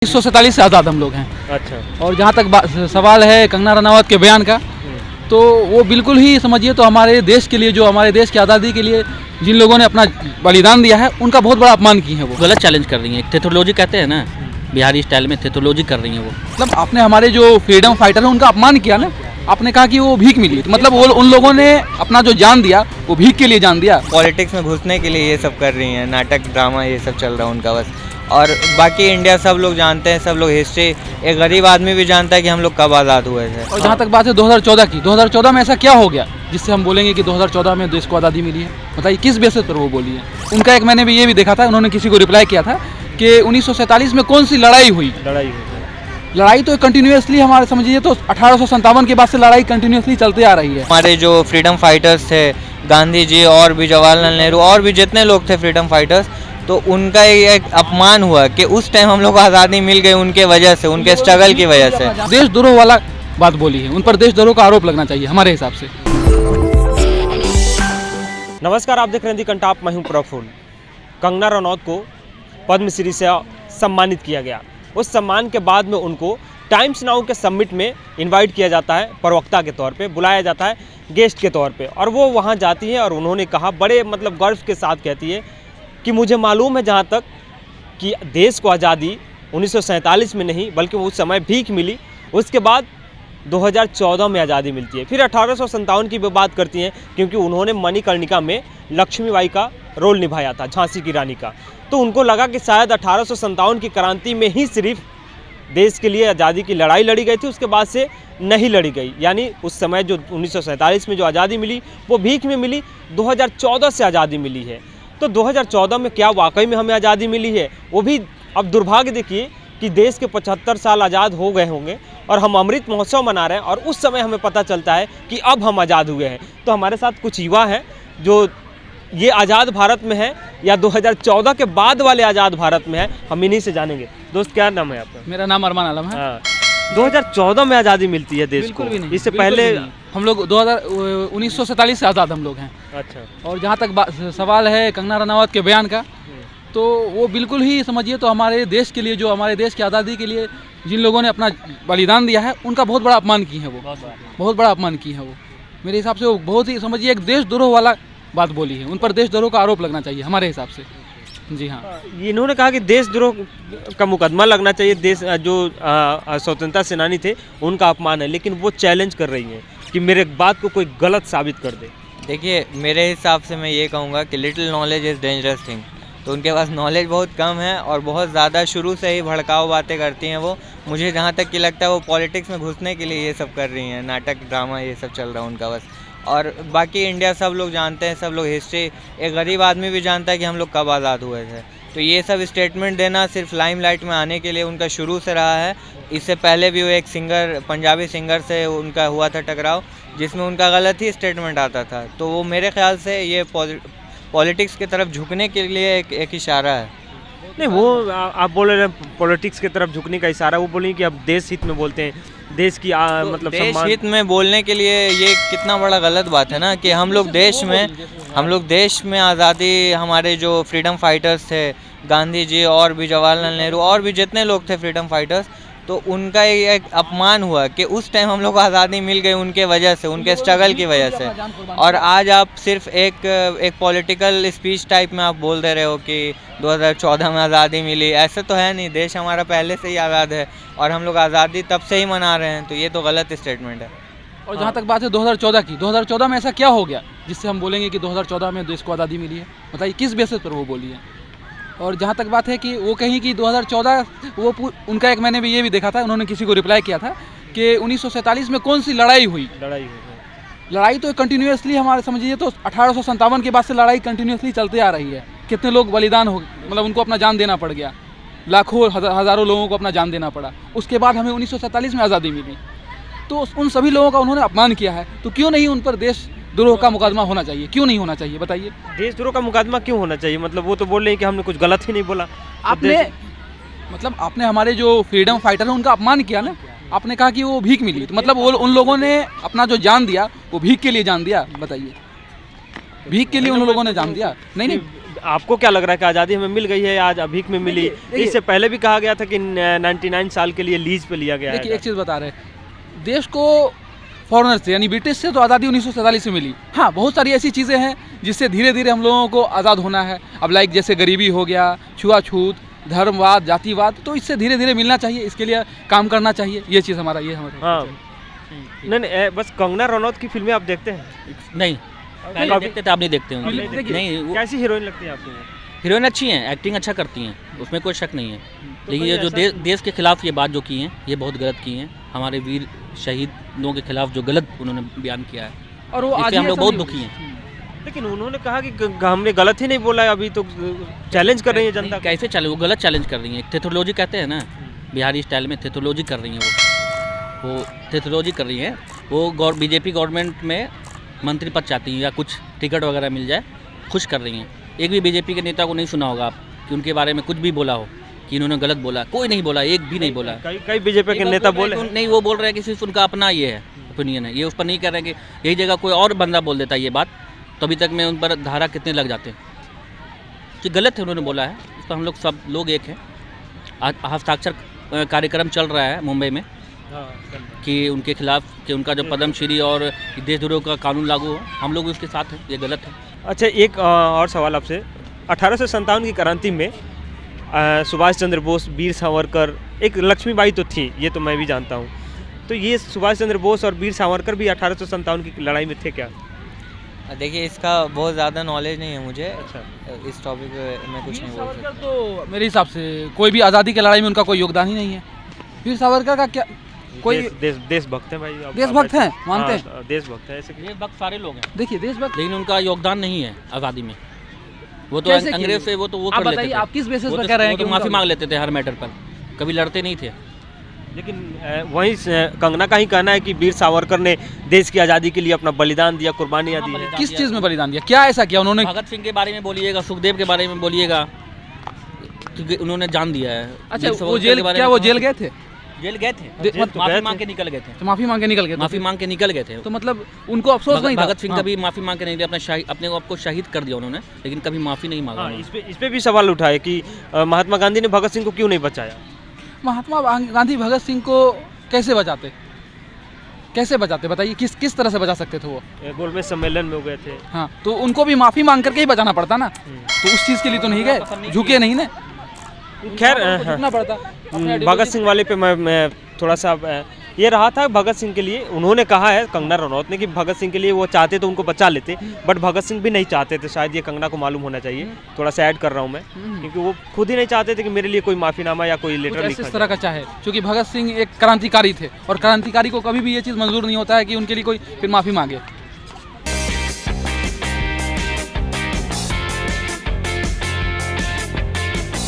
1947 से आज़ाद हम लोग हैं। अच्छा। और जहाँ तक सवाल है कंगना रनावत के बयान का, तो वो बिल्कुल ही समझिए तो हमारे देश के लिए, जो हमारे देश की आज़ादी के लिए जिन लोगों ने अपना बलिदान दिया है, उनका बहुत बड़ा अपमान की है। वो गलत चैलेंज कर रही हैं, थेथोलॉजी कहते हैं ना, बिहारी स्टाइल में थेथोलॉजी कर रही हैं वो। मतलब आपने हमारे जो फ्रीडम फाइटर है उनका अपमान किया ना। आपने कहा कि वो भीख मिली, तो मतलब वो उन लोगों ने अपना जो जान दिया वो भीख के लिए जान दिया। पॉलिटिक्स में घुसने के लिए ये सब कर रही हैं, नाटक ड्रामा ये सब चल रहा है उनका बस। और बाकी इंडिया सब लोग जानते हैं, सब लोग हिस्ट्री, एक गरीब आदमी भी जानता है कि हम लोग कब आज़ाद हुए थे। और जहाँ तक बात है 2014 की, 2014 में ऐसा क्या हो गया जिससे हम बोलेंगे कि 2014 में देश को आज़ादी मिली है? बताइए किस बेसिस पर वो बोली है? उनका एक मैंने भी ये भी देखा था, उन्होंने किसी को रिप्लाई किया था कि 1947 में कौन सी लड़ाई हुई। लड़ाई तो कंटिन्यूसली हमारे समझिए तो 1857 के बाद से लड़ाई कंटिन्यूसली चलते आ रही है। हमारे जो फ्रीडम फाइटर्स थे, गांधी जी और भी जवाहरलाल नेहरू और भी जितने लोग थे फ्रीडम फाइटर्स, तो उनका एक अपमान हुआ कि उस टाइम हम लोग को आज़ादी मिल गई उनके वजह से, उनके स्ट्रगल की वजह से। देशद्रोह वाला बात बोली है, उन पर देशद्रोह का आरोप लगना चाहिए हमारे हिसाब से। नमस्कार, आप देख रहे हैं दी कंटाप, मैं हूं प्रफुल्ल। कंगना रनौत को पद्मश्री से सम्मानित किया गया। उस सम्मान के बाद में उनको टाइम्स नाउ के समिट में इनवाइट किया जाता है, प्रवक्ता के तौर पे बुलाया जाता है, गेस्ट के तौर पे, और वो वहाँ जाती है और उन्होंने कहा, बड़े मतलब गर्व के साथ कहती है कि मुझे मालूम है जहाँ तक कि देश को आज़ादी 1947 में नहीं बल्कि उस समय भीख मिली, उसके बाद 2014 में आज़ादी मिलती है। फिर 1857 की भी बात करती हैं क्योंकि उन्होंने मणिकर्णिका में लक्ष्मीबाई का रोल निभाया था, झांसी की रानी का। तो उनको लगा कि शायद 1857 की क्रांति में ही सिर्फ देश के लिए आज़ादी की लड़ाई लड़ी गई थी, उसके बाद से नहीं लड़ी गई। यानी उस समय जो 1947 में जो आज़ादी मिली वो भीख में मिली, 2014 से आज़ादी मिली है। तो 2014 में क्या वाकई में हमें आज़ादी मिली है? वो भी अब दुर्भाग्य देखिए कि देश के 75 साल आज़ाद हो गए होंगे और हम अमृत महोत्सव मना रहे हैं और उस समय हमें पता चलता है कि अब हम आज़ाद हुए हैं। तो हमारे साथ कुछ युवा हैं जो ये आज़ाद भारत में है या 2014 के बाद वाले आज़ाद भारत में है, हम इन्हीं से जानेंगे। दोस्त, क्या नाम है आपका? मेरा नाम अरमान आलम है। 2014 में आज़ादी मिलती है देश को, इससे पहले हम लोग 1947 से आज़ाद हम लोग हैं। अच्छा। और जहाँ तक सवाल है कंगना रनावत के बयान का, तो वो बिल्कुल ही समझिए तो हमारे देश के लिए, जो हमारे देश की आज़ादी के लिए जिन लोगों ने अपना बलिदान दिया है, उनका बहुत बड़ा अपमान की है। वो बहुत बड़ा अपमान की है। वो मेरे हिसाब से वो बहुत ही समझिए एक देशद्रोह वाला बात बोली है। उन पर देशद्रोह का आरोप लगना चाहिए हमारे हिसाब से। जी हाँ, इन्होंने कहा कि देशद्रोह का मुकदमा लगना चाहिए, देश जो स्वतंत्रता सेनानी थे उनका अपमान है, लेकिन वो चैलेंज कर रही हैं कि मेरे बात को कोई गलत साबित कर दे। देखिए, मेरे हिसाब से मैं ये कहूँगा कि little knowledge is dangerous thing. तो उनके पास नॉलेज बहुत कम है और बहुत ज़्यादा शुरू से ही भड़काऊ बातें करती हैं वो। मुझे जहाँ तक कि लगता है वो पॉलिटिक्स में घुसने के लिए ये सब कर रही हैं, नाटक ड्रामा ये सब चल रहा है उनका बस। और बाकी इंडिया सब लोग जानते हैं, सब लोग हिस्ट्री, एक गरीब आदमी भी जानता है कि हम लोग कब आज़ाद हुए थे। तो ये सब स्टेटमेंट देना सिर्फ लाइमलाइट में आने के लिए उनका शुरू से रहा है। इससे पहले भी वो एक सिंगर, पंजाबी सिंगर से उनका हुआ था टकराव, जिसमें उनका गलत ही स्टेटमेंट आता था। तो वो मेरे ख्याल से ये पॉलिटिक्स की तरफ झुकने के लिए एक इशारा है। नहीं, वो आप बोल रहे हैं पॉलिटिक्स की तरफ झुकने का इशारा, वो बोलें कि अब देश हित में बोलते हैं, देश की तो मतलब देश हित में बोलने के लिए ये कितना बड़ा गलत बात है ना कि हम लोग देश में आज़ादी, हमारे जो फ्रीडम फाइटर्स थे, गांधी जी और भी जवाहरलाल नेहरू और भी जितने लोग थे फ्रीडम फाइटर्स, तो उनका एक अपमान हुआ कि उस टाइम हम लोग को आज़ादी मिल गई उनके वजह से, उनके स्ट्रगल की वजह से। और आज आप सिर्फ एक पॉलिटिकल स्पीच टाइप में आप बोल दे रहे हो कि 2014 में आज़ादी मिली। ऐसे तो है नहीं, देश हमारा पहले से ही आज़ाद है और हम लोग आज़ादी तब से ही मना रहे हैं। तो ये तो गलत स्टेटमेंट है। और जहाँ तक बात है 2014 की, 2014 में ऐसा क्या हो गया जिससे हम बोलेंगे कि 2014 में देश को आज़ादी मिली है? बताइए किस बेसिस पर वो बोली है? और जहाँ तक बात है कि वो कहीं कि 2014 वो उनका एक मैंने भी ये भी देखा था, उन्होंने किसी को रिप्लाई किया था कि 1947 में कौन सी लड़ाई हुई। लड़ाई तो कंटिन्यूसली हमारे समझिए तो 1857 के बाद से लड़ाई कंटिन्यूसली चलते आ रही है। कितने लोग बलिदान हो, मतलब उनको अपना जान देना पड़ गया, लाखों हज़ारों लोगों को अपना जान देना पड़ा। उसके बाद हमें 1947 में आज़ादी मिली। तो उन सभी लोगों का उन्होंने अपमान किया है, तो क्यों नहीं उन पर देशद्रोह का मुकदमा होना चाहिए? क्यों नहीं होना चाहिए बताइए? देशद्रोह का मुकदमा क्यों होना चाहिए? मतलब वो तो बोल रहे हैं कि हमने कुछ गलत ही नहीं बोला। आपने हमारे जो फ्रीडम फाइटर है उनका अपमान किया ना। आपने कहा कि वो भीख मिली, तो मतलब वो उन लोगों ने अपना जो जान दिया वो भीख के लिए जान दिया। बताइए, भीख के लिए उन लोगों ने जान दिया? नहीं, आपको क्या लग रहा है कि आज़ादी हमें मिल गई है, आज अभीक में मिली? देखिए- इससे पहले भी कहा गया था कि 99 साल के लिए लीज पे लिया गया देखिए है। एक चीज़ बता रहे हैं, देश को फॉरेनर से यानी ब्रिटिश से तो आज़ादी 1947 से मिली। हाँ, बहुत सारी ऐसी चीज़ें हैं जिससे धीरे धीरे हम लोगों को आज़ाद होना है। अब लाइक जैसे गरीबी हो गया, छुआछूत, धर्मवाद, जातिवाद, तो इससे धीरे धीरे मिलना चाहिए, इसके लिए काम करना चाहिए। ये चीज़ हमारा हाँ नहीं, बस कंगना रनौत की फिल्में आप देखते हैं? नहीं, पहले देखते थे, आप नहीं देखते होंगे। नहीं देखिए। नहीं, वो कैसी हीरोइन लगती है आपको? हीरोइन अच्छी हैं, एक्टिंग अच्छा करती हैं, उसमें कोई शक नहीं है। तो लेकिन कोई ये जो ऐसा- देश के खिलाफ ये बात जो की हैं, ये बहुत गलत की हैं। हमारे वीर शहीदों के खिलाफ जो गलत उन्होंने बयान किया है, और वो इससे आज हम ही लोग ऐसा बहुत नहीं दुखी हैं। लेकिन उन्होंने कहा कि हमने गलत ही नहीं बोला है, अभी तो चैलेंज कर रही है जनता। कैसे चले, वो गलत चैलेंज कर रही हैं। थेथोलॉजी कहते हैं ना, बिहारी स्टाइल में थेथोलॉजी कर रही हैं वो थेथोलॉजी कर रही हैं। वो बीजेपी गवर्नमेंट में मंत्री पद चाहती हैं या कुछ टिकट वगैरह मिल जाए, खुश कर रही हैं। एक भी बीजेपी के नेता को नहीं सुना होगा आप कि उनके बारे में कुछ भी बोला हो कि इन्होंने गलत बोला, कोई नहीं बोला, एक भी नहीं बोला। कई बीजेपी के नेता बोले हैं। नहीं, वो बोल रहे हैं कि सिर्फ उनका अपना ये है, ओपिनियन है, ये उस पर नहीं कह रहे हैं कि यही जगह कोई और बंदा बोल देता है ये बात, तो अभी तक में उन पर धारा कितने लग जाते हैं कि गलत है उन्होंने बोला है। इस पर हम लोग सब लोग एक हैं। आज हस्ताक्षर कार्यक्रम चल रहा है मुंबई में कि उनके खिलाफ कि उनका जो पद्मश्री और देशद्रोह का कानून लागू हो, हम लोग भी उसके साथ हैं, ये गलत है। अच्छा, एक और सवाल आपसे। 1857 की क्रांति में सुभाष चंद्र बोस, वीर सावरकर, एक लक्ष्मीबाई तो थी, ये तो मैं भी जानता हूँ। तो ये सुभाष चंद्र बोस और वीर सावरकर भी 1857 की लड़ाई में थे क्या? देखिए, इसका बहुत ज़्यादा नॉलेज नहीं है मुझे। अच्छा, इस टॉपिक पे मैं कुछ नहीं बोल सकता। सावरकर तो मेरे हिसाब से कोई भी आज़ादी की लड़ाई में उनका कोई योगदान ही नहीं है। वीर सावरकर का क्या कोई देशभक्त हैं भाई, देशभक्त हैं, मानते हैं? हाँ, देशभक्त हैं ऐसे। देशभक्त सारे लोग हैं, देखिए देशभक्त लेकिन उनका योगदान नहीं है आज़ादी में। वो तो कैसे अंग्रेज किए? से वो तो वो आप कर लेते बताइए, थे। आप किस बेसिस वो पर तो- कह रहे हैं वो कि तो माफ़ी उनका- मांग लेते थे हर मैटर पर, कभी लड़ते नहीं थे। लेकिन वहीं कंगना का ही कहना है कि वीर सावरकर ने देश की आज़ादी के लिए अपना बलिदान दिया, कुर्बानियाँ दी। बलिदान किस दिया। चीज़ में बलिदान दिया, क्या ऐसा किया उन्होंने? भगत सिंह के बारे में बोलिएगा, सुखदेव के बारे में बोलिएगा, क्योंकि उन्होंने जान दिया है। अच्छा, वीर वो सावरकर जेल के बारे क्या में वो कहा- जेल गए थे? जेल गए थे, जेल तो माफी गए मांग थे। के निकल गए थे। तो माफी मांग के निकल गए थे। माफी मांग के निकल गए थे। तो मतलब उनको अफसोस नहीं था? भगत सिंह हाँ। कभी माफी मांग के नहीं दिया, अपने आप को शहीद कर दिया उन्होंने, लेकिन कभी माफी नहीं मांगा हाँ, उन्होंने। इस पे भी सवाल उठाए कि महात्मा गांधी ने भगत सिंह को क्यों नहीं बचाया? महात्मा गांधी भगत सिंह को कैसे बचाते, कैसे बचाते बताइए, किस तरह से बचा सकते थे वो? गोलमेज सम्मेलन में हो गए थे। हाँ, तो उनको भी माफी मांग करके ही बचाना पड़ता ना, तो उस चीज़ के लिए तो नहीं गए, झुके नहीं ना, खैर झुकना पड़ता। भगत सिंह वाले पे मैं थोड़ा सा ये रहा था भगत सिंह के लिए। उन्होंने कहा है कंगना रनौत ने कि भगत सिंह के लिए वो चाहते तो उनको बचा लेते, बट भगत सिंह भी नहीं चाहते थे। शायद ये कंगना को मालूम होना चाहिए। थोड़ा सा ऐड कर रहा हूँ मैं, क्योंकि वो खुद ही नहीं चाहते थे कि मेरे लिए कोई माफीनामा या कोई लेटर लिखा इस तरह का चाहे, क्योंकि भगत सिंह एक क्रांतिकारी थे और क्रांतिकारी को कभी भी ये चीज़ मंजूर नहीं होता है कि उनके लिए कोई फिर माफ़ी मांगे।